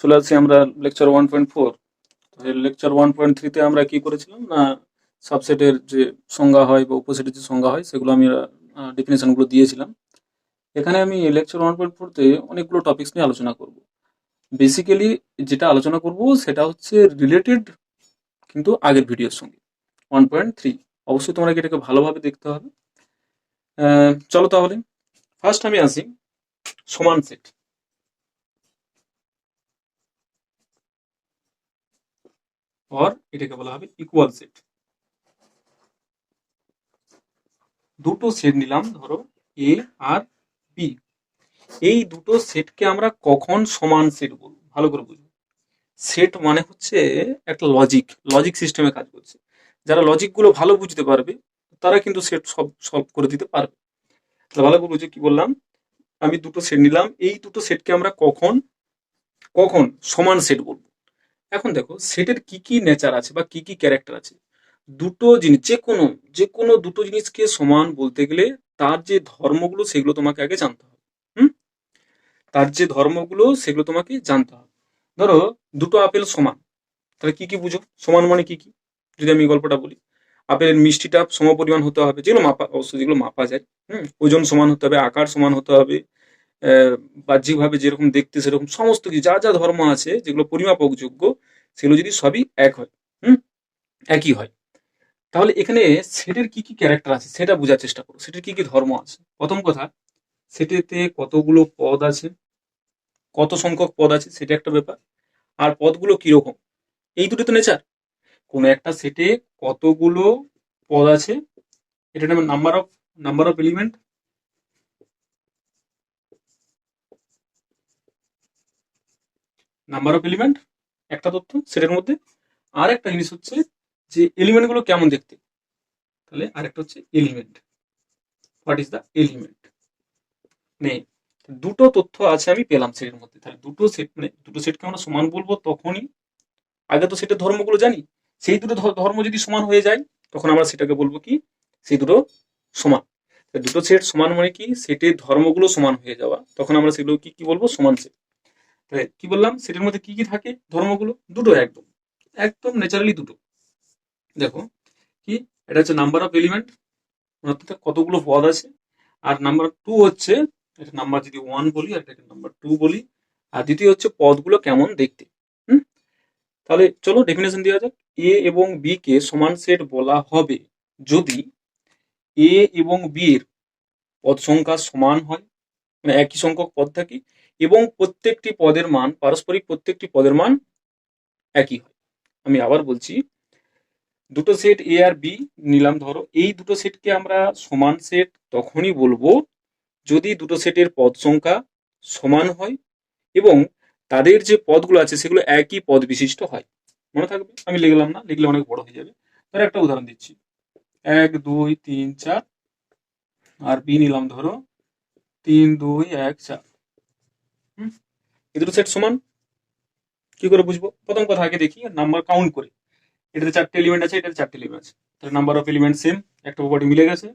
চলে আসছি আমরা লেকচার 1.4। লেকচার 1.3-তে আমরা কি করেছিলাম না, সাবসেটের যে সংজ্ঞা হয় বা উপসেটের যে সংজ্ঞা হয় সেগুলো আমি ডেফিনেশনগুলো দিয়েছিলাম। এখানে আমি লেকচার 1.4-তে অনেকগুলো টপিকস নিয়ে আলোচনা করব। বেসিক্যালি যেটা আলোচনা করব সেটা হচ্ছে রিলেটেড কিন্তু আগের ভিডিওর সঙ্গে 1.3। অবশ্যই তোমরা এটাকে ভালোভাবে দেখতে হবে। চলো তাহলে ফার্স্ট আমি আসি সমান সেট, অর এটাকে বলা হবে ইকুয়াল সেট। দুটো সেট নিলাম, ধরো এ আর বি। এই দুটো সেটকে আমরা কখন সমান সেট বলবো, ভালো করে বুঝবো। সেট মানে হচ্ছে একটা লজিক সিস্টেমে কাজ করছে। যারা লজিক গুলো ভালো বুঝতে পারবে তারা কিন্তু সেট সলভ করে দিতে পারবে। তাহলে ভালো করে বুঝে কি বললাম, আমি দুটো সেট নিলাম, এই দুটো সেটকে আমরা কখন কখন সমান সেট বলবো। এখন দেখো সেটের কি কি নেচার আছে বা কি কি ক্যারেক্টার আছে। দুটো জিনিস যে কোনো দুটো জিনিসকে সমান বলতে গেলে তার যে ধর্মগুলো সেগুলো তোমাকে আগে জানতে হবে। হুম, তার যে ধর্মগুলো সেগুলো তোমাকে জানতে হবে। ধরো দুটো আপেল সমান, তাহলে কি কি বুঝো সমান মানে কি কি? যদি আমি গল্পটা বলি, আপেলের মিষ্টিটা সমপরিমাণ হতে হবে, যেগুলো মাপা অবশ্যই যেগুলো মাপা যায়। ওজন সমান হতে হবে, আকার সমান হতে হবে, বাহ্যিকভাবে যেরকম দেখতে সেরকম সমস্ত কিছু যা যা ধর্ম আছে যেগুলো পরিমাপক যোগ্য সেগুলো যদি সবই এক হয়, হুম একই হয়, তাহলে এখানে সেটের কি কি ক্যারেক্টার আছে সেটা বোঝার চেষ্টা করো। সেটের কি কি ধর্ম আছে। প্রথম কথা, সেটেতে কতগুলো পদ আছে, কত সংখ্যক পদ আছে সেটা একটা ব্যাপার। আর পদগুলো কিরকম, এই দুটো তো নেচার। কোনো একটা সেটে কতগুলো পদ আছে, এটা number of element. Number of element একটা তথ্য সেটের মধ্যে। আর একটা জিনিস হচ্ছে যে এলিমেন্ট গুলো কেমন দেখতে। তাহলে আরেকটা হচ্ছে element, what is the element. মানে দুটো তথ্য আছে আমি পেলাম সেটের মধ্যে। তাহলে দুটো সেট মানে দুটো সেটকে আমরা সমান বলবো তখনই, আগে তো সেটের ধর্মগুলো জানি, সেই দুটো ধর্ম যদি সমান হয়ে যায় তখন আমরা সেটাকে বলবো কি, সেই দুটো সমান। দুটো সেট সমান মানে কি, সেটের ধর্মগুলো সমান হয়ে যাওয়া, তখন আমরা সেগুলো কি কি বলবো, সমান সেট। তাহলে কি বললাম, সেটের মধ্যে কি কি থাকে ধর্মগুলো, দুটো, একদম একদম ন্যাচারালি দুটো। দেখো কি, এটা হচ্ছে নাম্বার অফ এলিমেন্ট, অর্থাৎ কতগুলো পদ আছে। আর নাম্বার টু হচ্ছে, এটা নাম্বার যদি ওয়ান বলি আর এটাকে নাম্বার টু বলি। আর দ্বিতীয় হচ্ছে পদগুলো কেমন দেখতে। হুম, তাহলে চলো ডেফিনেশন দেওয়া যাক। এ এবং বি কে সমান সেট বলা হবে যদি এ এবং বি এর পদ সংখ্যা সমান হয়, মানে একই সংখ্যক পদ থাকে, এবং প্রত্যেকটি পদের মান পারস্পরিক প্রত্যেকটি পদের মান একই হয়। আমি আবার বলছি, দুটো সেট এ আর বি নিলাম, ধরো এই দুটো সেটকে আমরা সমান সেট তখনই বলবো যদি দুটো সেটের পদ সংখ্যা সমান হয় এবং তাদের যে পদগুলো আছে সেগুলো একই পদ বিশিষ্ট হয়। মনে থাকবে, আমি লিখলাম না, লিখলে অনেক বড় হয়ে যাবে। ধরো একটা উদাহরণ দিচ্ছি, 1 2 3 4, আর বি নিলাম ধরো 3 2 1 4। এই দুটো সেট সমান কি করে বুঝবো? প্রথম কথা আগে দেখি নাম্বার কাউন্ট করে, এটাতে 4টে এলিমেন্ট আছে, এটাতে 4টে এলিমেন্ট আছে, তাহলে নাম্বার অফ এলিমেন্ট সেম, একটা প্রপার্টি মিলে গেছে।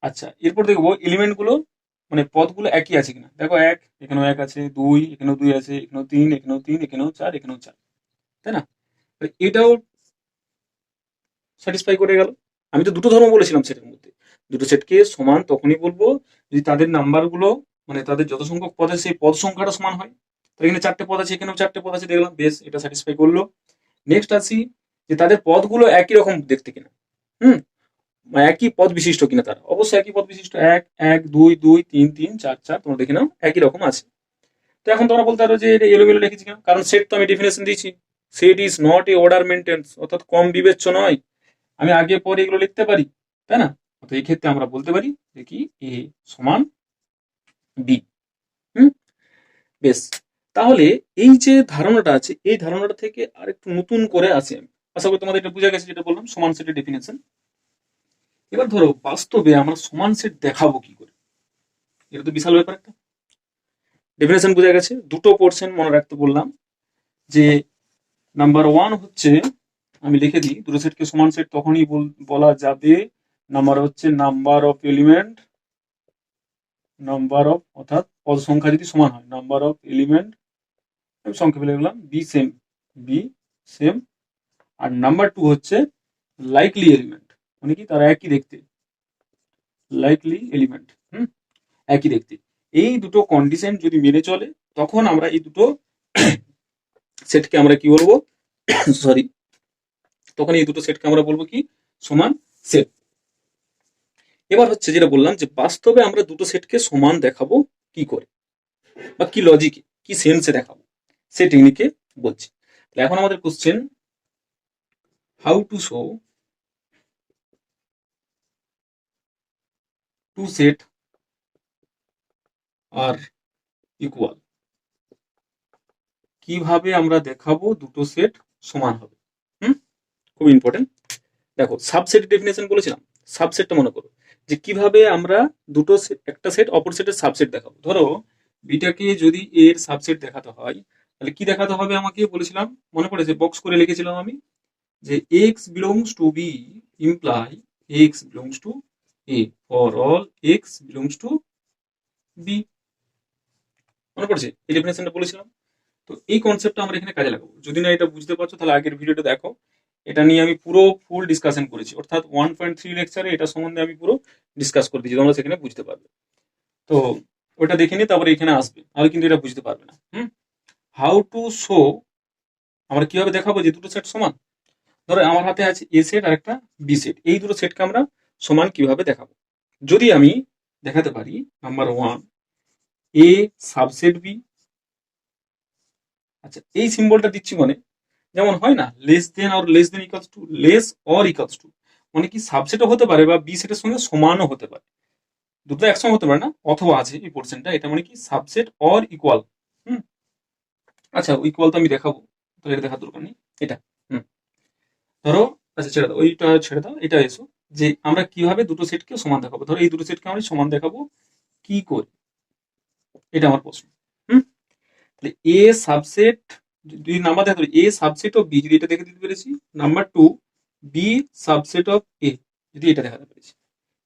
আচ্ছা, এরপর দেখবো এলিমেন্ট গুলো মানে পদগুলো একই আছে কিনা। দেখো এক, এখানেও এক আছে, দুই, এখানেও দুই আছে, এখানেও তিন, এখানেও তিন, এখানেও চার, এখানেও চার, তাই না? এটাও স্যাটিসফাই করে গেল। আমি তো দুটো ধর্ম বলেছিলাম সেটের মধ্যে, দুটো সেটকে সমান তখনই বলবো যদি তাদের নাম্বার গুলো মানে তাদের যত সংখ্যক পদ আছে সেই পদ সংখ্যাটা সমান হয়। তো এখানে 4টে পদ আছে, এখানেও 4টে পদ আছে, দেখলাম বেশ, এটা স্যাটিসফাই করলো। নেক্সট আসি যে তাদের পদগুলো একই রকম দেখতে কিনা। হুম, একই পদ বিশিষ্ট কিনা, তারা অবশ্যই একই পদ বিশিষ্ট, 1 1 2 2 3 3 4 4, তোমরা দেখে নাও একই রকম আছে। তো এখন তোমরা বলতে পারো যে এটা এলোমেলো লিখেছি কেন, কারণ সেট তো আমি ডেফিনেশন দিয়েছি, set is not a order maintains, অর্থাৎ কম বিবেচ্য নয়, আমি আগে পরে এগুলো লিখতে পারি, তাই না? তো এই ক্ষেত্রে আমরা বলতে পারি যে কি, এ সমান বি। হুম, বেশ। তাহলে এই যে ধারণাটা আছে এই ধারণাটা থেকে আরেকটু নতুন করে আসি আমি, আশা করি তোমাদের এটা বুঝা গেছে, যেটা বললাম সমান সেটের ডেফিনেশন। এবার ধরো বাস্তবে আমরা সমান সেট দেখাবো কি করে, এটা তো বিশাল ব্যাপার একটা। ডেফিনেশন বোঝা গেছে, দুটো পোর্শন মনে রাখতে বললাম, যে নাম্বার ওয়ান হচ্ছে, আমি লিখে দিই, দুটো সেটকে সমান সেট তখনই বলা যাবে, নাম্বার হচ্ছে number of element, number of অর্থাৎ পদ সংখ্যা যদি সমান হয়, নাম্বার অফ এলিমেন্ট আমি সংক্ষেপে লিখলাম বি সেম। আর নাম্বার 2 হচ্ছে লাইকলি এলিমেন্ট, মানে কি তারা একই দেখতে, লাইকলি এলিমেন্ট একই দেখতে। এই দুটো কন্ডিশন যদি মেনে চলে তখন আমরা এই দুটো সেটকে আমরা কি বলবো, সরি, তখন এই দুটো সেটকে আমরা বলবো কি সমান সেট। এবার হচ্ছে যেটা বললাম যে বাস্তবে আমরা দুটো সেটকে সমান দেখাবো কি করে, বা কি লজিকে, কি সেন্সে দেখাবো, সেই টেকনিকে বলছি। এখন আমাদের question, how to show two set are equal, কিভাবে আমরা দেখাবো দুটো সেট সমান হবে। খুব ইম্পর্টেন্ট। দেখো সাবসেট ডেফিনেশন বলেছিলাম, সাবসেটটা মনে করো যে কিভাবে আমরা দুটো একটা সেট অপর সেটের সাবসেট দেখাবো। ধরো বিটাকে যদি এর সাবসেট দেখাতে হয় তাহলে কি দেখাতে হবে আমাকে বলেছিলাম, মনে পড়েছে, বক্স করে লিখেছিলাম আমি যে x belongs to B imply x belongs to A for all x belongs to B. মনে পড়ছে এই ডেফিনেশনটা বলেছিলাম। তো এই কনসেপ্টটা আমরা এখানে কাজে লাগাবো। যদি না এটা বুঝতে পারছো তাহলে আগের ভিডিওটা দেখো, এটা নিয়ে আমি পুরো ফুল ডিসকাশন করেছি, অর্থাৎ 1.3 লেকচারে এটা সম্বন্ধে আমি পুরো ডিসকাস করে দিয়েছি, তোমরা সেখানে বুঝতে পারবে। তো ওটা দেখে নিয়ে তারপরে এখানে আসবে, নাহলে কিন্তু এটা বুঝতে পারবে না। হাউ টু শো, আমরা কিভাবে দেখাবো যে দুটো সেট সমান। ধরো আমার হাতে আছে এ সেট আর একটা বি সেট, এই দুটো সেটকে আমরা সমান কিভাবে দেখাবো। যদি আমি দেখাতে পারি নাম্বার 1 এ সাবসেট বি, আচ্ছা এই সিম্বলটা দিচ্ছি মানে যেমন হয় না লেস দেন আর less than equals to, less or equals to, মানে কি সাবসেটও হতে পারে বা বি সেটের সঙ্গে সমানও হতে পারে, দুটো একসঙ্গে হতে পারে না, অথবা আছে এই পোর্শনটা, এটা মানে কি সাবসেট অর ইকুয়াল। আচ্ছা ইকুয়াল তো আমি দেখাবো, তো এটা দেখার দরকার নেই, এটা ধরো, আচ্ছা ছেড়ে দাও ওইটা, ছেড়ে দাও, এটা এসো যে আমরা কিভাবে দুটো সেটকে সমান দেখাবো। ধরো এই দুটো সেটকে আমরা সমান দেখাবো কি করে, এটা আমার প্রশ্ন। তাহলে এ সাবসেট, যদি নাম্বার দেখা এ সাবসেট অফ বি, যদি এটা দেখে দিতে পেরেছি, নাম্বার 2 বি সাবসেট অফ এ, যদি এটা দেখাতে পেরেছি,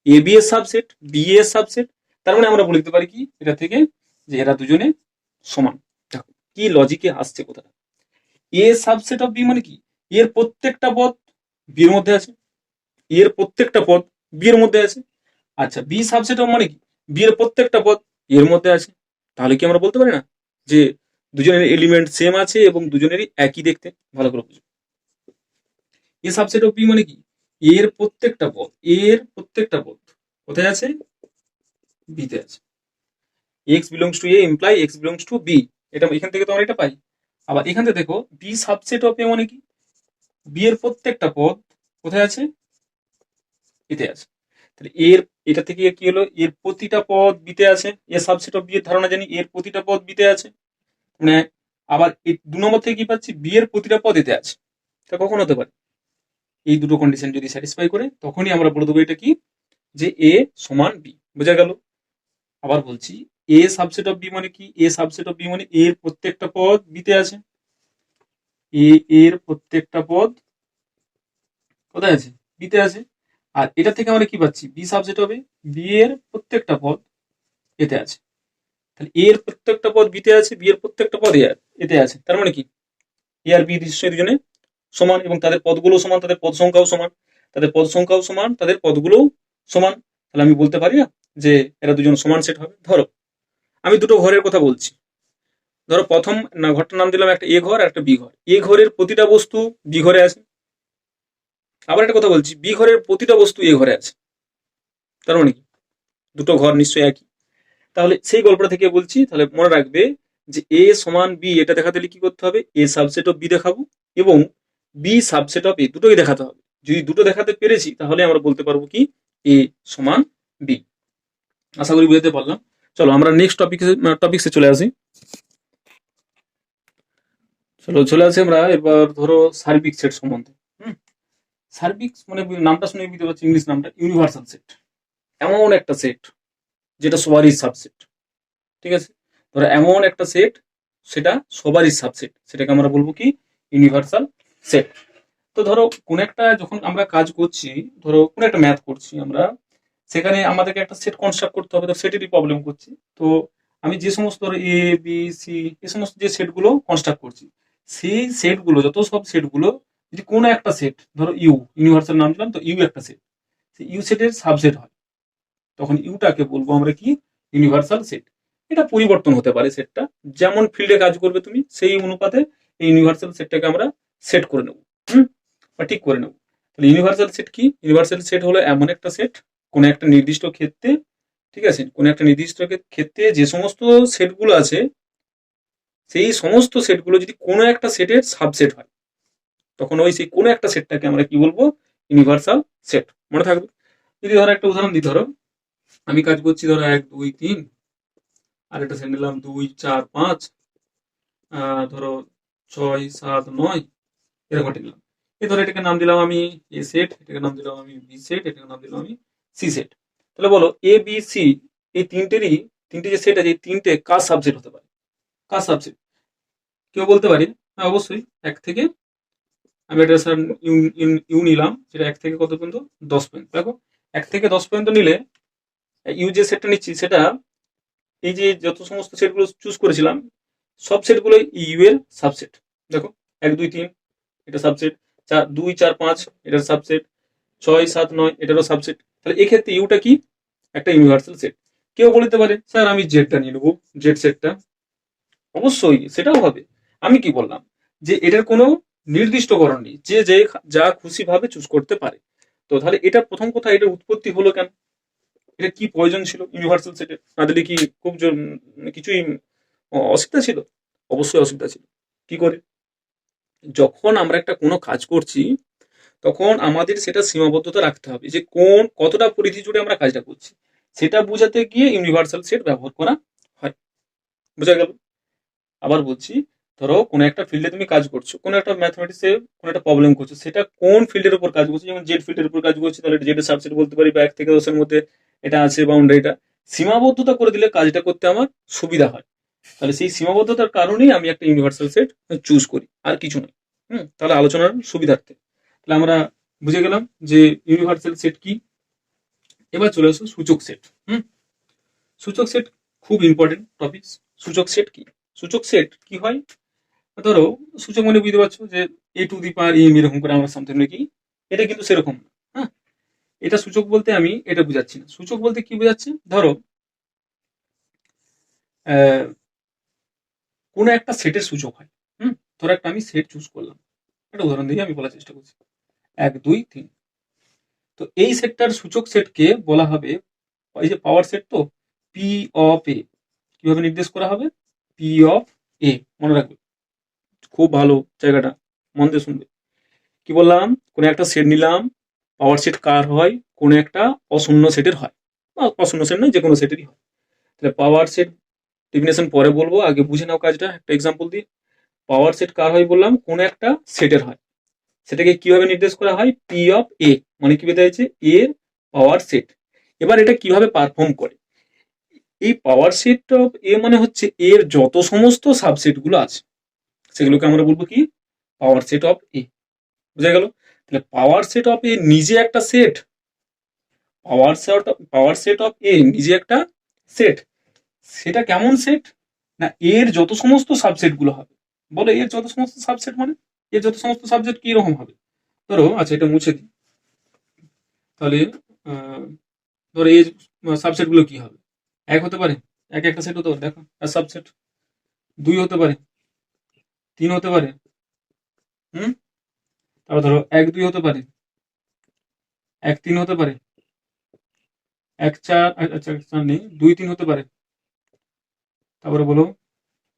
এ বি এর সাবসেট বি এর সাবসেট, তার মানে আমরা বলে দিতে পারি কি এটা থেকে যে এরা দুজনে সমান। দেখো কি লজিকে আসছে কথাটা, এ সাবসেট অফ বি মানে কি এর প্রত্যেকটা পদ বি এর মধ্যে আছে, এর প্রত্যেকটা পদ বি এর মধ্যে আছে। আচ্ছা বি সাবসেট অফ মানে কি বি এর প্রত্যেকটা পদ এর মধ্যে আছে। তাহলে কি আমরা বলতে পারি না যে দুজনের এলিমেন্ট সেম আছে এবং দুজনেরই একই দেখতে। ভালো করে বুঝো, এ সাবসেট অফ বি মানে কি এর প্রত্যেকটা পদ, এর প্রত্যেকটা পদ কোথায় আছে, বিতে আছে। X belongs to A imply x belongs to B, এটা এখান থেকে তোমরা এটা পাই। আবার এখান থেকে দেখো বি সাবসেট অফ এ মানে কি বি এর প্রত্যেকটা পদ কোথায় আছে, এতে আছে। তাহলে এর, এটা থেকে কি হলো এর প্রতিটা পদ বিতে আছে, এর সাবসেট অফ বি এর ধারণা জানি এর প্রতিটা পদ বিতে আছে, মানে আবার এই 2 নম্বর থেকে কি পাচ্ছি বি এর প্রতিটা পদ এতে আছে। তা কখন হতে পারে, এই দুটো কন্ডিশন যদি স্যাটিসফাই করে তখনই আমরা বলে দেবো এটা কি যে এ সমান বি। বোঝা গেল? আবার বলছি এ সাবসেট অফ বি মানে কি এ সাবসেট অফ বি মানে এর প্রত্যেকটা পদ বিতে আছে, এ এর প্রত্যেকটা পদ কোথায় আছে, বিতে আছে। আর এটা থেকে আমরা কি পাচ্ছি বি সাবসেট হবে বি এর প্রত্যেকটা পদ এতে আছে। তাহলে এর প্রত্যেকটা পদ বিতে আছে, বি এর প্রত্যেকটা পদ এতে আছে, তার মানে কি এ আর বি নিশ্চয়ই দুজনে সমান এবং তাদের পদগুলো সমান, তাদের পদ সংখ্যাও সমান, তাদের পদ সংখ্যাও সমান, তাদের পদগুলোও সমান। তাহলে আমি বলতে পারি না যে এরা দুজন সমান সেট হবে। ধরো আমি দুটো ঘরের কথা বলছি, ধরো প্রথম না ঘরটার নাম দিলাম একটা এ ঘর আর একটা বি ঘর, এ ঘরের প্রতিটা বস্তু বি ঘরে আছে। আবার একটা কথা বলছি বি ঘরের প্রতিটা বস্তু এ ঘরে আছে, তার মানে কি দুটো ঘর নিশ্চয়ই একই। তাহলে সেই গল্পটা থেকে বলছি, তাহলে মনে রাখবে যে এ সমান বি এটা দেখাতে হলে কি করতে হবে এ সাবসেট অফ বি দেখাবো এবং বি সাবসেট অফ এ, দুটোই দেখাতে হবে। যদি দুটো দেখাতে পেরেছি তাহলে আমরা বলতে পারবো কি এ সমান বি। আশা করি বুঝতে পারলাম। চলো আমরা নেক্সট টপিক্সে চলে আসি। চলে আসি আমরা এবার ধরো সার্বিক সেট সম্বন্ধে। সার্বিক মানে নামটা শুনে বুঝতে পারছি ইংলিশ নামটা ইউনিভার্সাল সেট, এমন একটা সেট যেটা সবারই সাবসেট। ঠিক আছে, ধরো এমন একটা সেট সেটা সবারই সাবসেট, সেটাকে আমরা বলবো কি ইউনিভার্সাল সেট। তো ধরো কোন একটা যখন আমরা কাজ করছি, ধরো কোন একটা ম্যাথ করছি আমরা, সেখানে আমাদেরকে একটা সেট কনস্ট্রাক্ট করতে হবে, তো সেটেরই প্রবলেম করছি। তো আমি যে সমস্ত ধরো এ বি সি এই সমস্ত যে সেটগুলো কনস্ট্রাক্ট করছি, সেই সেটগুলো যত সব সেটগুলো যদি কোনো একটা সেট ধরো ইউনিভার্সাল নাম দিলাম, তো ইউ একটা সেট, সেই ইউ সেটের সাবসেট হয়, তখন ইউটাকে বলবো আমরা কি, ইউনিভার্সাল সেট। এটা পরিবর্তন হতে পারে সেটটা, যেমন ফিল্ডে কাজ করবে তুমি সেই অনুপাতে এই ইউনিভার্সাল সেটটাকে আমরা সেট করে নেব, বা ঠিক করে নেব। তাহলে ইউনিভার্সাল সেট কি? ইউনিভার্সাল সেট হলো এমন একটা সেট কোনো একটা নির্দিষ্ট ক্ষেত্রে, ঠিক আছে, কোনো একটা নির্দিষ্ট ক্ষেত্রে যে সমস্ত সেটগুলো আছে সেই সমস্ত সেটগুলো যদি কোনো একটা সেটের সাবসেট হয়, তখন ওই সেই কোনো একটা সেটটাকে আমরা কি বলবো, ইউনিভার্সাল সেট। মনে থাকবে। যদি ধরো একটা উদাহরণ দিই, ধরো আমি কাজ করছি ধরো 1 2 3, আর একটা সেট নিলাম 2 4 5, ধরো 6 7 9, এরকম একটা নিলাম। এই ধরো এটাকে নাম দিলাম আমি এ সেট, এটাকে নাম দিলাম আমি বি সেট, এটাকে নাম দিলাম আমি সি সেট। তাহলে বলো এ বি সি এই তিনটে যে সেট আছে, এই তিনটে কার সাবসেট হতে পারে? কার সাবসেট? কেউ বলতে পারি, হ্যাঁ অবশ্যই এক থেকে, আমি একটা স্যার ইউ নিলাম, সেটা 1 থেকে কত পর্যন্ত, 10 পর্যন্ত। দেখো 1 থেকে 10 পর্যন্ত নিলে ইউ যে সেটটা নিচ্ছি সেটা এই যে যত সমস্ত সেটগুলো চুজ করেছিলাম সব সেটগুলো ইউ এর সাবসেট। দেখো 1 2 3 এটা সাবসেট, 4 2 4 5 এটার সাবসেট, 6 7 9 এটারও সাবসেট। তাহলে এক্ষেত্রে ইউটা কি, একটা ইউনিভার্সাল সেট। কেউ বলতে পারে স্যার আমি জেডটা নিয়ে নেবো, জেড সেটটা। অবশ্যই সেটাও হবে। আমি কি বললাম, যে এটার কোনো নির্দিষ্টকরণ নেই, যে যে যা খুশি ভাবে চুজ করতে পারে। তো তাহলে এটা প্রথম কথা, এটার উৎপত্তি হলো কেন? এটা কি প্রয়োজন ছিল ইউনিভার্সাল সেটের? না দিলে কি খুব কিছুই অসুবিধা ছিল? অবশ্যই অসুবিধা ছিল। কি করে? যখন আমরা একটা কোনো কাজ করছি তখন আমাদের সেটা সীমাবদ্ধতা রাখতে হবে, যে কোন কতটা পরিধি জুড়ে আমরা কাজটা করছি, সেটা বোঝাতে গিয়ে ইউনিভার্সাল সেট ব্যবহার করা হয়। বোঝা গেল? আবার বলছি, ধরো কোনো একটা ফিল্ডে তুমি কাজ করছো, কোনো একটা ম্যাথমেটিক্সে কোনো একটা প্রবলেম করছো, সেটা কোন ফিল্ডের উপর কাজ করছো, যেমন জেড ফিল্ডের উপর কাজ করছি, তাহলে জেড এর সাবসেট বলতে পারি, বা 1 থেকে 10-এর মধ্যে এটা আছে বাউন্ডারিটা। সীমাবদ্ধতা করে দিলে কাজটা করতে আমার সুবিধা হয়। তাহলে সেই সীমাবদ্ধতার কারণেই আমি একটা ইউনিভার্সাল সেট চুজ করি, আর কিছু নয়। তাহলে আলোচনার সুবিধার্থে তাহলে আমরা বুঝে গেলাম যে ইউনিভার্সাল সেট কি। এবার চলে আসো সূচক সেট। সূচক সেট খুব ইম্পর্টেন্ট টপিক। সূচক সেট কি? সূচক সেট কি হয়, ধরো সূচক মানে বুঝতে পারছো যে এ টু দি পাওয়ার এম এরকম করে আমরা সামথিং লিখি, এটা কিন্তু সেরকম না। হ্যাঁ, এটা সূচক বলতে আমি এটা বুঝাচ্ছি না। সূচক বলতে কি বোঝাচ্ছে, ধরো কোনো একটা সেটের সূচক হয়। ধরো একটা আমি সেট চুজ করলাম, একটা উদাহরণ দিয়ে আমি বলার চেষ্টা করছি, 1 2 3। তো এই সেটটার সূচক সেটকে বলা হবে, এই যে পাওয়ার সেট, তো পি অফ এ কিভাবে নির্দেশ করা হবে, পি অফ এ। মনে রাখবে, খুব ভালো জায়গাটা, মন দিয়ে শুনবে। কি বললাম, কোনো একটা সেট নিলাম, পাওয়ার সেট কার হয়, কোনো একটা অশূন্য সেটের হয়, বা অশূন্য সেট নয়, যে কোনো সেটেরই হয়। তাহলে পাওয়ার সেট ডেফিনেশন পরে বলবো, আগে বুঝে নাও কাজটা একটা এক্সাম্পল দিই। পাওয়ার সেট কার হয় বললাম, কোনো একটা সেটের হয়। সেটাকে কিভাবে নির্দেশ করা হয়, পি অফ এ, মানে কি বোঝাচ্ছে, এর পাওয়ার সেট। এবার এটা কিভাবে পারফর্ম করে, এই পাওয়ার সেট অফ এ মানে হচ্ছে এর যত সমস্ত সাবসেট গুলো আছে সেগুলোকে আমরা বলবো কি, পাওয়ার সেট অফ এ। বুঝা গেল? তাহলে পাওয়ার সেট অফ এ নিজে একটা সেট, পাওয়ার সেট অফ এ নিজে একটা সেট। সেটা কেমন সেট, না এর যত সমস্ত সাবসেট গুলো হবে। বলো এর যত সমস্ত সাবসেট মানে, এর যত সমস্ত সাবজেক্ট কি রকম হবে? ধরো আচ্ছা এটা মুছে দিই, তাহলে ধরো এই সাবসেট গুলো কি হবে, এক হতে পারে, একটা সেট হতে পারে, দেখো সাবসেট 2 হতে পারে, 3 হতে পারে। হুম, তারপর ধরো 1 2 হতে পারে, 1 3 হতে পারে, 1 4, আচ্ছা 4 নেই, 2 3 হতে পারে। তারপরে বলো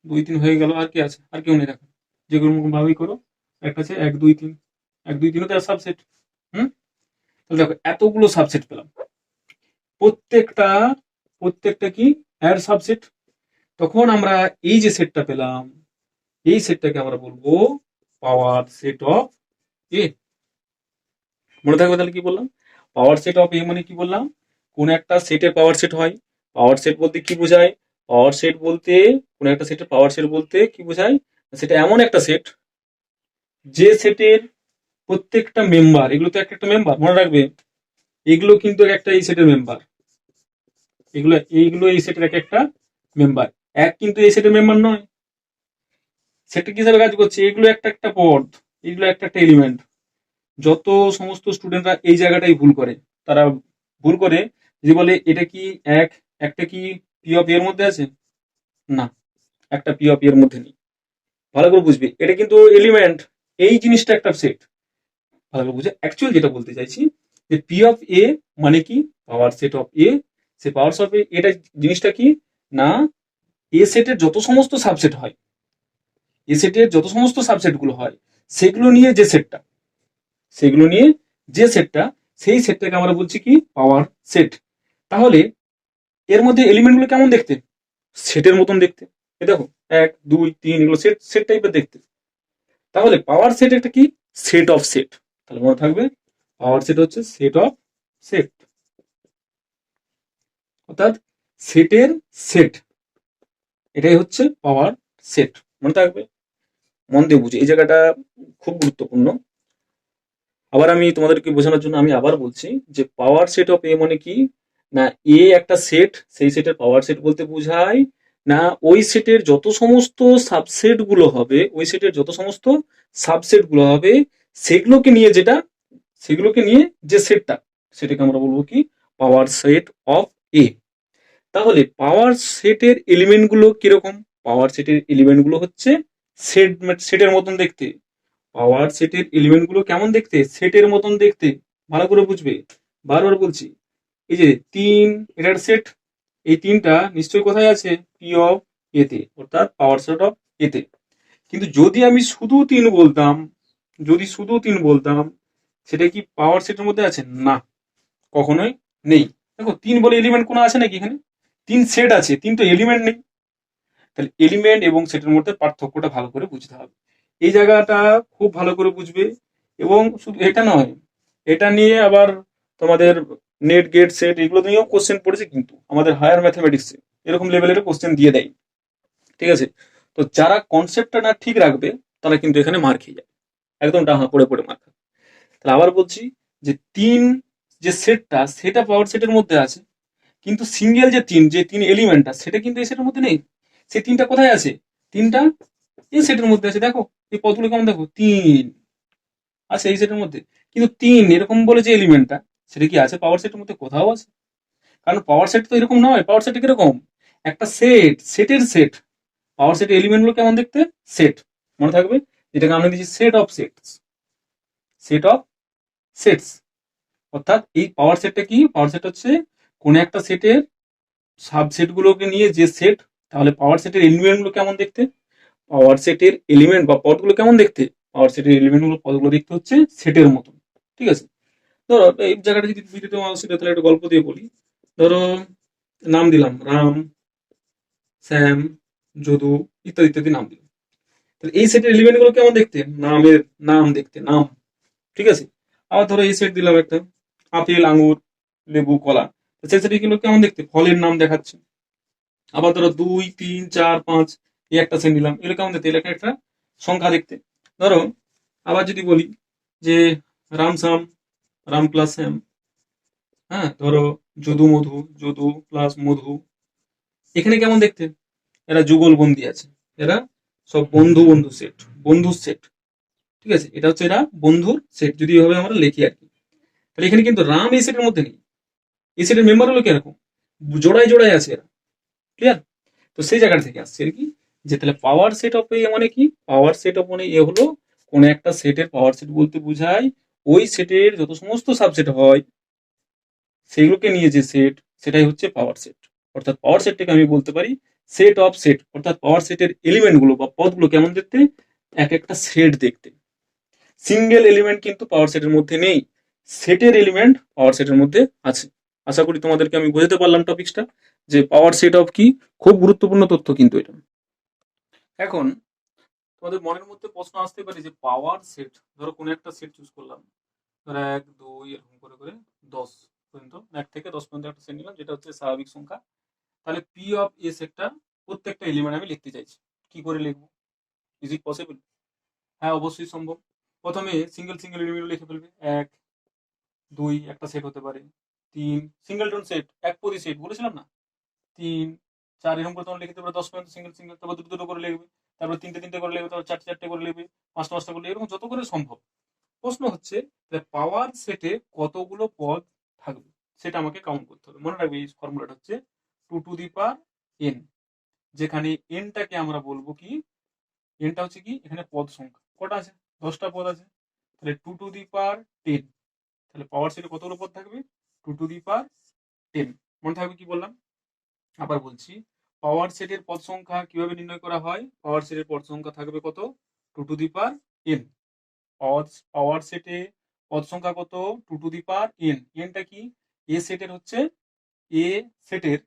2 3 হয়ে গেল, আর কি আছে, আর কেউ নেই, দেখো যেগুলো ভাবেই করো। একটা আছে 1 2 3, 1 2 3 তার সাবসেট। হুম, তাহলে দেখো এতগুলো সাবসেট পেলাম, প্রত্যেকটা প্রত্যেকটা কি এর সাবসেট। তখন আমরা এই যে সেটটা পেলাম, এই সেটটাকে আমরা বলবো পাওয়ার সেট অফ এ। মনে থাকবে তাহলে কি বললাম, পাওয়ার সেট অফ এ মানে কি বললাম, কোন একটা সেটের পাওয়ার সেট হয়। পাওয়ার সেট বলতে কি বোঝায়, পাওয়ার সেট বলতে কোন একটা সেটের পাওয়ার সেট বলতে কি বোঝায়, সেটা এমন একটা সেট যে সেটের প্রত্যেকটা মেম্বার, এগুলো তো একটা একটা মেম্বার, মনে রাখবে এগুলো কিন্তু একটা এই সেটের মেম্বার, এগুলো এইগুলো এই সেটের এক একটা মেম্বার। এক কিন্তু এই সেটের মেম্বার নয়, সেটা কি হিসাবে কাজ করছে, এগুলো একটা একটা পদ, এগুলো একটা একটা এলিমেন্ট। যত সমস্ত স্টুডেন্টরা এই জায়গাটাই ভুল করে, তারা ভুল করে যে বলে এটা কি এক, একটা কি পি অফ এর মধ্যে আছে, না, একটা পি অফ এর মধ্যে নেই। ভালো করে বুঝবে, এটা কিন্তু এলিমেন্ট, এই জিনিসটা একটা সেট। ভালো করে বুঝে, অ্যাকচুয়াল যেটা বলতে চাইছি যে পি অফ এ মানে কি, পাওয়ার সেট অফ এ। সে পাওয়ার অফ এ, এটা জিনিসটা কি না, এ সেটের যত সমস্ত সাবসেট হয়, এ সেটের যত সমস্ত সাবসেট গুলো হয়, সেগুলো নিয়ে যে সেটটা, সেগুলো নিয়ে যে সেটটা, সেই সেটটাকে আমরা বলছি কি পাওয়ার সেট। তাহলে এর মধ্যে এলিমেন্ট গুলো কেমন দেখতে, সেটের মতন দেখতে। এ দেখো, এক দুই তিন, এগুলো সেট সেট টাইপের দেখতে। তাহলে পাওয়ার সেট একটা কি, সেট অফ সেট। তাহলে মনে থাকবে, পাওয়ার সেট হচ্ছে সেট অফ সেট, অর্থাৎ সেটের সেট, এটাই হচ্ছে পাওয়ার সেট। মনে থাকবে, মন দিয়ে বুঝে, এই জায়গাটা খুব গুরুত্বপূর্ণ। আবার আমি তোমাদেরকে বোঝানোর জন্য আমি আবার বলছি যে পাওয়ার সেট অফ এ মানে কি না, এ একটা সেট, সেই সেটের পাওয়ার সেট বলতে বোঝায় না ওই সেটের যত সমস্ত সাবসেট গুলো হবে, ওই সেটের যত সমস্ত সাবসেট গুলো হবে, সেগুলোকে নিয়ে যেটা, সেগুলোকে নিয়ে যে সেটটা, সেটাকে আমরা বলবো কি পাওয়ার সেট অফ এ। তাহলে পাওয়ার সেটের এলিমেন্ট গুলো কিরকম, পাওয়ার সেটের এলিমেন্ট গুলো হচ্ছে সেট, সেটের মতন দেখতে। পাওয়ার সেটের এলিমেন্ট গুলো কেমন দেখতে, সেটের মতন দেখতে। ভালো করে বুঝবে, বারবার বলছি। এই যে তিন, এটার সেট, এই তিনটা নিশ্চয়ই কোথায় আছে, পি অফ এতে, অর্থাৎ পাওয়ার সেট অফ এতে। কিন্তু যদি আমি শুধু তিন বলতাম, যদি শুধু তিন বলতাম, সেটা কি পাওয়ার সেটের মধ্যে আছে, না, কখনোই নেই। দেখো তিন বলে এলিমেন্ট কোনো আছে নাকি এখানে, তিন সেট আছে, তিন তো এলিমেন্ট নেই। তাহলে এলিমেন্ট এবং সেটের মধ্যে পার্থক্যটা ভালো করে বুঝতে হবে, এই জায়গাটা খুব ভালো করে বুঝবে। এবং শুধু এটা নয়, এটা নিয়ে আবার তোমাদের নেট গেট সেট এগুলো নিয়েও কোশ্চেন পড়েছে, কিন্তু আমাদের হায়ার ম্যাথমেটিক্সে এরকম লেভেলের কোশ্চেন দিয়ে দেয়। ঠিক আছে, তো যারা কনসেপ্টটা না ঠিক রাখবে, তারা কিন্তু এখানে মার খেয়ে যায়, একদম ডাহা পড়ে পড়ে মার খাবে। তাহলে আবার বলছি যে তিন যে সেটটা, সেটা পাওয়ার সেটের মধ্যে আছে, কিন্তু সিঙ্গেল যে তিন, যে তিন এলিমেন্টটা, সেটা কিন্তু এই সেটের মধ্যে নেই। সেই তিনটা কোথায় আছে, তিনটা এই সেটের মধ্যে আছে। দেখো এই পদগুলো কেমন, দেখো তিন আছে এই সেটের মধ্যে, কিন্তু তিন এরকম বলে যে এলিমেন্টটা, সেটা কি আছে পাওয়ার সেটের মধ্যে, কোথাও আছে। কারণ পাওয়ার সেট তো এরকম নয়, পাওয়ার সেট কিরকম, একটা সেট, সেটের সেট। পাওয়ার সেটের এলিমেন্ট গুলো কেমন দেখতে, সেট। মনে থাকবে, যেটাকে আমরা দিচ্ছি set of sets, set of sets. অর্থাৎ এই পাওয়ার সেটটা কি, পাওয়ার সেট হচ্ছে কোন একটা সেটের সাবসেট গুলোকে নিয়ে যে সেট। তাহলে পাওয়ার সেটের এলিমেন্ট গুলো কেমন দেখতে, পাওয়ার সেটের এলিমেন্ট বা পদগুলো কেমন দেখতে, পাওয়ার সেটের এলিমেন্ট গুলো পদগুলো দেখতে হচ্ছে সেটের মতন। ঠিক আছে, ধরো এই জায়গাটা যদি ভিডিওতে সেটা, তাহলে একটা গল্প দিয়ে বলি। ধরো নাম দিলাম রাম, শ্যাম, যদু, ইত্যাদি ইত্যাদি নাম দিলাম। তাহলে এই সেটের এলিমেন্ট গুলো কেমন দেখতে, নামের নাম দেখতে, নাম। ঠিক আছে, আবার ধরো এই সেট দিলাম একটা আপেল, আঙুর, লেবু, কলা। সেই সেট গুলো কেমন দেখতে, ফলের নাম দেখাচ্ছে। আবার ধরো দুই তিন চার পাঁচ, এই একটা সেট নিলাম, এগুলো কেমন দেখতে, এলাকা একটা সংখ্যা দেখতে। ধরো আবার যদি বলি যে রাম শ্যাম, রাম প্লাস শ্যাম, হ্যাঁ, ধরো যদু মধু, যদু প্লাস মধু, এখানে কেমন দেখতে, এরা যুগল বন্দি আছে, এরা সব বন্ধু বন্ধু সেট, বন্ধুর সেট। ঠিক আছে, এটা হচ্ছে এরা বন্ধুর সেট, যদি এভাবে আমরা লিখি আর কি। তাহলে এখানে কিন্তু রাম এই সেটের মধ্যে নেই, এই সেটের মেম্বার হলো কিরকম, জোড়ায় জোড়ায় আছে এরা। ক্লিয়ার, তো সেই জায়গাটা থেকে আসছে আর কি, যে তাহলে পাওয়ার সেট অফ এ মানে কি, পাওয়ার সেট অফ মানে এ হলো কোন একটা সেটের পাওয়ার সেট বলতে বোঝায় ওই সেটের যত সমস্ত সাবসেট হয়, সেগুলোকে নিয়ে যে সেট, সেটাই হচ্ছে পাওয়ার সেট। অর্থাৎ পাওয়ার সেটটাকে আমি বলতে পারি সেট অফ সেট। অর্থাৎ পাওয়ার সেটের এলিমেন্ট গুলো বা পদগুলো কেমন দেখতে, এক একটা সেট দেখতে। সিঙ্গেল এলিমেন্ট কিন্তু পাওয়ার সেটের মধ্যে নেই, সেটের এলিমেন্ট পাওয়ার সেটের মধ্যে আছে। আশা করি তোমাদেরকে আমি বোঝাতে পারলাম টপিকসটা, যে পাওয়ার সেট অফ কি, খুব গুরুত্বপূর্ণ তথ্য কিন্তু এটা। এখন তোমাদের মনের মধ্যে প্রশ্ন আসতে পারে যে পাওয়ার সেট, ধরো কোনো একটা সেট চুজ করলাম, ধরো এক দুই এরকম করে করে 10 পর্যন্ত, 1 থেকে 10 পর্যন্ত একটা সেট নিলাম, যেটা হচ্ছে স্বাভাবিক সংখ্যা। তাহলে পি অফ এ সেটটা প্রত্যেকটা এলিমেন্ট আমি লিখতে চাইছি, কি করে লিখবো, ইজ ইট পসিবল? হ্যাঁ, অবশ্যই সম্ভব। প্রথমে সিঙ্গেল সিঙ্গেল এলিমেন্ট লিখে ফেলবে, এক দুই একটা সেট হতে পারে, তিন সিঙ্গেলটন সেট, এক পদি সেট বলেছিলাম না, তিন 4 এরকম করে তোমরা লিখতে পারো 10 পর্যন্ত সিঙ্গেল সিঙ্গেল, তারপর দুটো দুটো করে লিখবে, তারপর তিনটে তিনটে করে লিখবে, তারপর চারটে চারটে করে লিখবে, পাঁচটা পাঁচটা করে লিখবে, এরকম যত করে সম্ভব। প্রশ্ন হচ্ছে পাওয়ার সেটে কতগুলো পদ থাকবে সেটা আমাকে কাউন্ট করতে হবে। মনে রাখবে এই ফর্মুলাটা হচ্ছে 2 টু দি পাওয়ার n, যেখানে nটাকে আমরা বলবো কি, nটা হচ্ছে কি এখানে পদ সংখ্যা কটা আছে, 10টা পদ আছে, তাহলে 2 টু দি পাওয়ার 10, তাহলে পাওয়ার সেটে কতগুলো পদ থাকবে, 2 টু দি পাওয়ার 10। মনে থাকবে কি বললাম, আবার বলছি, পাওয়ার সেটের পদ সংখ্যা কিভাবে নির্ণয় করা হয়, পাওয়ার সেটের পদ সংখ্যা থাকবে কত, 2 টু দি পাওয়ার n। পাওয়ার সেটে পদ সংখ্যা কত, 2 টু দি পাওয়ার n। nটা কি, এ সেটের হচ্ছে, এ সেটের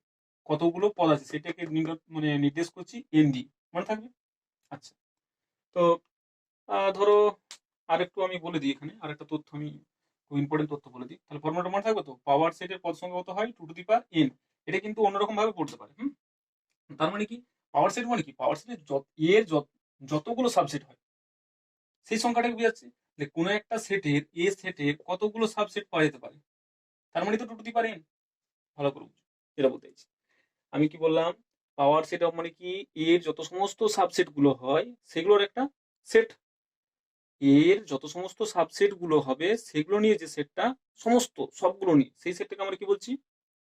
কতগুলো পদ আছে সেটাকে মানে নির্দেশ করছি n দিয়ে, মনে থাকবে। আচ্ছা, তো ধরো আরেকটু আমি বলে দিই, এখানে আরেকটা তথ্য আমি খুব ইম্পর্টেন্ট তথ্য বলে দিই, তাহলে ফর্মুলাটা মনে থাকবে তো, পাওয়ার সেটের পদ সংখ্যা কত হয়, 2 টু দি পাওয়ার n। এটা কিন্তু অন্যরকম ভাবে পড়তে পারে। তার মানে কি, পাওয়ার সেট মানে কি, পাওয়ার সেটের এর যতগুলো সাবসেট হয় সেই সংখ্যাটাকে বোঝাচ্ছে, যে কোনো একটা সেটের, এ সেটের কতগুলো সাবসেট পাওয়া যেতে পারে, তার মানে তো 2 টু দি পাওয়ার n। ভালো করে বুঝো, এটা বলতে চাইছি। আমি কি বললাম, পাওয়ার সেট মানে কি, এর যত সমস্ত সাবসেট গুলো হয় সেগুলোর একটা সেট, এর যত সমস্ত সাবসেট গুলো হবে সেগুলো নিয়ে যে সেটটা, সমস্ত সবগুলো নিয়ে সেই সেটটাকে আমরা কি বলছি,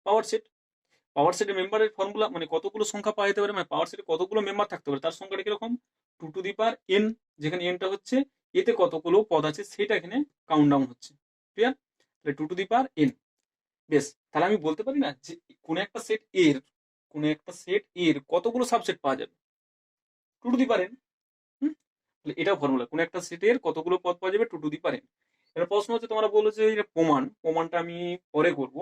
পাওয়ার সেট। পাওয়ার সেটের মেম্বারের ফর্মুলা মানে কতগুলো সংখ্যা পাওয়া যেতে পারে, মানে পাওয়ার সেটে কতগুলো মেম্বার থাকতে পারে তার সংখ্যাটা কিরকম, 2 টু দি পাওয়ার n, যেখানে nটা হচ্ছে এতে কতগুলো পদ আছে সেটা এখানে কাউন্ট ডাউন হচ্ছে। ক্লিয়ার, তাহলে 2 টু দি পাওয়ার n। বেশ, তাহলে আমি বলতে পারি না যে কোন একটা সেট এর কতগুলো সাবসেট পাওয়া যাবে, 2 টু দি পাওয়ার n। তাহলে এটাও ফর্মুলা, কোন একটা সেটের কতগুলো পদ পাওয়া যাবে, 2 টু দি পাওয়ার n। এবার প্রশ্ন হচ্ছে, তোমরা বলো যে এটা প্রমাণটা আমি পরে করব,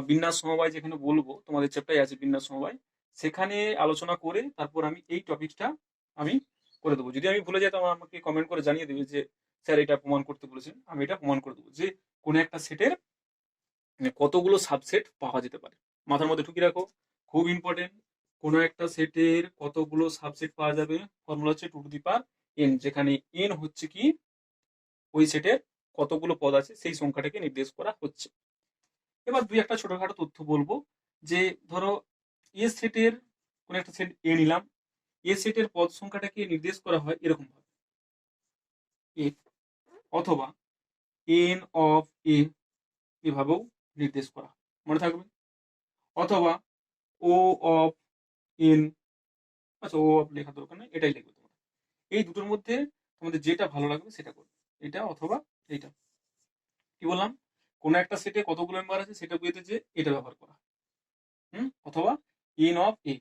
বিন্যাস সমবায় যেখানে বলবো, তোমাদের চ্যাপ্টারে আছে বিন্যাস সমবায়, সেখানে আলোচনা করে তারপর আমি এই টপিকটা আমি করে দেবো। যদি আমি ভুলে যাই তো আমাকে কমেন্ট করে জানিয়ে দেবে যে স্যার এটা প্রমাণ করতে বলেছেন, আমি এটা প্রমাণ করে দেবো যে কোনো একটা সেটের কতগুলো সাবসেট পাওয়া যেতে পারে। মাথার মধ্যে ঢুকিয়ে রাখো, খুব ইম্পর্টেন্ট, কোনো একটা সেটের কতগুলো সাবসেট পাওয়া যাবে, ফর্মুলা হচ্ছে 2 টু দি পাওয়ার n, যেখানে n হচ্ছে কি ওই সেটের কতগুলো পদ আছে সেই সংখ্যাটাকে নির্দেশ করা হচ্ছে। এবার দুই একটা ছোটখাটো তথ্য বলবো, যে ধরো এ সেটের কোন একটা সেট এ নিলাম, এ সেটের পদ সংখ্যাটাকে নির্দেশ করা হয় এরকম ভাবে, এ অথবা এন অফ এ, এভাবেও নির্দেশ করা হয়, মনে থাকবে, অথবা ও অফ এন। আচ্ছা, ও অফ লেখার দরকার নেই, এটাই লিখবে তোমরা। এই দুটোর মধ্যে তোমাদের যেটা ভালো লাগবে সেটা করবে, এটা অথবা এইটা। কি বললাম, কোন একটা সেটে কতগুলো মেম্বার আছে সেটা বুঝতে যে এটা ব্যবহার করা, অথবা এন অফ এ।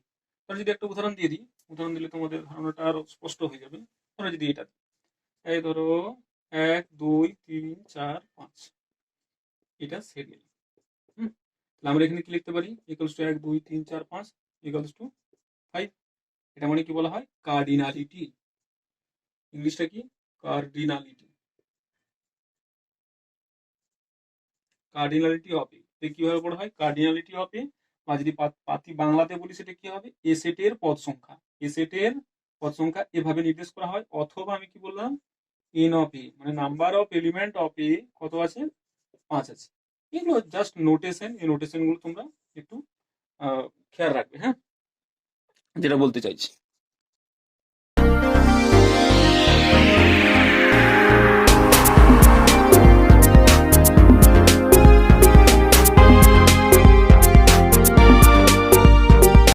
তাহলে যদি একটা উদাহরণ দিয়ে দিই, উদাহরণ দিলে তোমাদের ধারণাটা আরো স্পষ্ট হয়ে যাবে। ধরো যদি এটা দিই, এই ধরো 1 2 3 4 5, এটা সেট নিলাম। তাহলে আমরা এখানে কি লিখতে পারি, ইকুয়ালস টু 1 2 3 4 5 ইকুয়ালস টু 5। এটা মানে কি বলা হয়, কার্ডিনালিটি। ইংলিশটা কি, কার্ডিনালিটি, কার্ডিনালিটি অফ এ কিভাবে পড়া হয়, কার্ডিনালিটি অফ এ, বা যদি পাতি বাংলাতে বলি সেটা কি হবে, এ সেটের পদ সংখ্যা, এ সেটের পদ সংখ্যা এভাবে নির্দেশ করা হয়। অথবা আমি কি বললাম, এন অফ এ মানে নাম্বার অফ এলিমেন্ট অফ এ কত আছে, 5 আছে। এগুলো জাস্ট নোটেশন, এই নোটেশন গুলো তোমরা একটু খেয়াল রাখবে, হ্যাঁ, যেটা বলতে চাইছি।